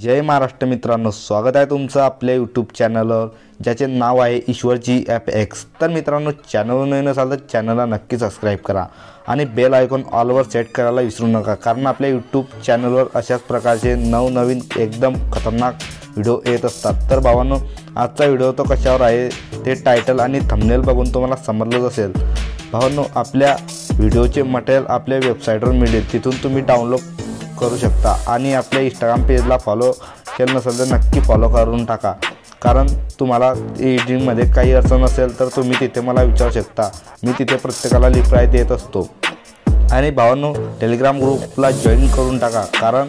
जय महाराष्ट्र मित्रांनो, स्वागत आहे तुमचं आपल्या यूट्यूब चॅनलवर ज्याचे नाव आहे ईश्वर GFX। तर मित्रांनो, चॅनलवर नवीन असाल तर चॅनलला नक्की सबस्क्राइब करा आणि बेल आयकॉन ऑलवर सेट करायला विसरू नका, कारण आपल्या यूट्यूब चॅनलवर अशाच प्रकारचे नवनवीन एकदम खतरनाक व्हिडिओ येत असतात। तर भावांनो, आजचा व्हिडिओ तो कशावर आहे ते टायटल आणि थंबनेल बघून तुम्हाला समजलंच असेल। भावांनो, आपल्या व्हिडिओचे मटेरियल आपल्या वेबसाईटवर मिळेल, तिथून तुम्ही डाउनलोड करू शकता आणि आपल्या इंस्टाग्राम पेजला फॉलो केलं नसेल तर नक्की फॉलो करून टाका, कारण तुम्हाला एडिटिंगमध्ये काही अडचण असेल तर तुम्ही तिथे मला विचारू शकता। मी तिथे प्रत्येकाला रिप्लाय देत असतो। आणि भावांनो, टेलिग्राम ग्रुपला जॉईन करून टाका, कारण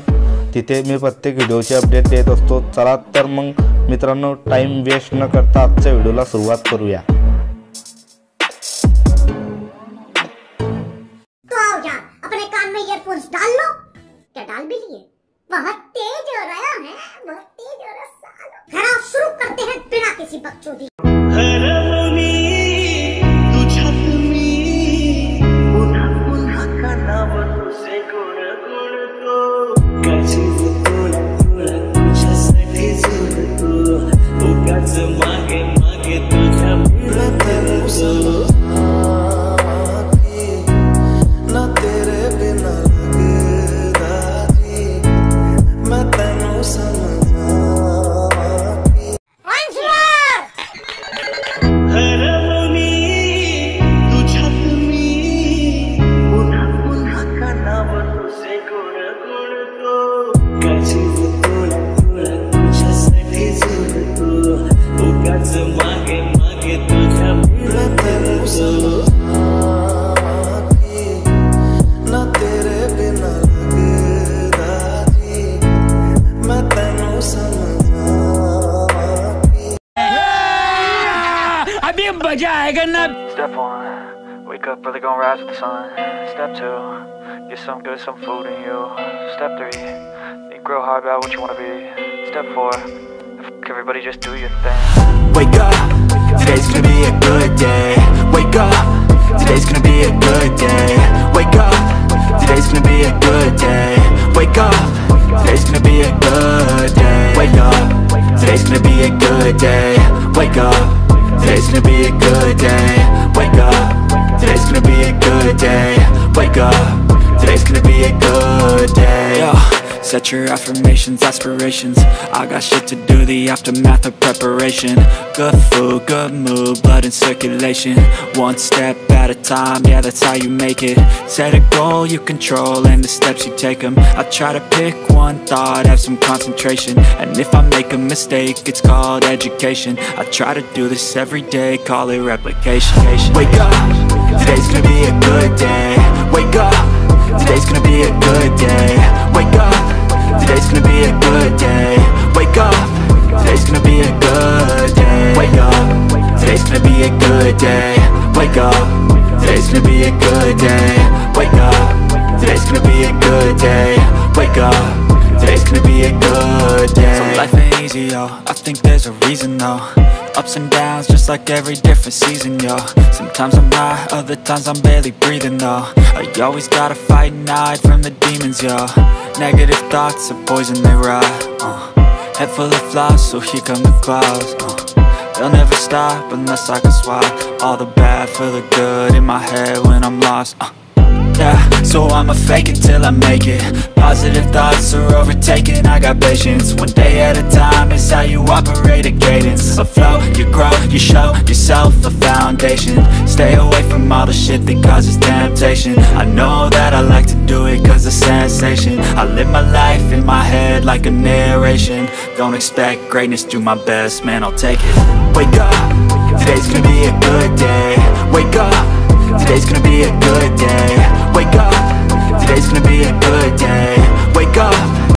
तिथे मी प्रत्येक व्हिडिओचे अपडेट देत असतो। चला तर मग मित्रांनो, टाइम वेस्ट न करता आजच्या व्हिडिओला सुरुवात करूया। अपने कान में ईयरफोन्स डाल लो। क्या डाल भी लिए? बहुत तेज हो रहा है, बहुत तेज हो रहा सालो। खैर, शुरू करते हैं बिना किसी बकचोदी। Step 1, wake up early, gonna rise with the sun. Step 2, get some good, some food in you. Step 3, think real hard about what you wanna be. Step 4, everybody just do your thing. Wake up, today's gonna be a good day. Wake up, today's gonna be a good day. Wake up, today's gonna be a good day. Wake up, today's gonna be a good day. Wake up, today's gonna be a good day. Wake up, today's gonna be a good day. Wake up, today's gonna be a good day. Wake up, today's gonna be a good day. Yo, set your affirmations, aspirations. I got shit to do, the aftermath of preparation. Good food, good mood, blood in circulation. One step at a time, yeah, that's how you make it. Set a goal you control and the steps you take them. I try to pick one thought, have some concentration. And if I make a mistake, it's called education. I try to do this every day, call it replication. Wake up, today's gonna be a good day. Wake up, today's gonna be a good day. Wake up, today's gonna be a good day. Wake up, today's gonna be a good day. Wake up, today's gonna be a good day. Wake up, today's gonna be a good day. Wake up, today's gonna be a good day. Wake up, today's gonna be a good day. So life ain't easy, yo, I think there's a reason though. Ups and downs, just like every different season, yo. Sometimes I'm high, other times I'm barely breathing, though. I always gotta fight and hide from the demons, yo. Negative thoughts are poison, they rot. Head full of flies, so here come the clouds. They'll never stop unless I can swap all the bad for the good in my head when I'm lost. Yeah, so I'ma fake it till I make it. Positive thoughts are overtaken, I got patience. One day at a time is how you operate a cadence. A flow, you grow, you show yourself a foundation. Stay away from all the shit that causes temptation. I know that I like to do it cause it's sensation. I live my life in my head like a narration. Don't expect greatness, do my best, man, I'll take it. Wake up, today's gonna be a good day. Wake up, today's gonna be a good day. Wake up, today's gonna be a good day. Wake up,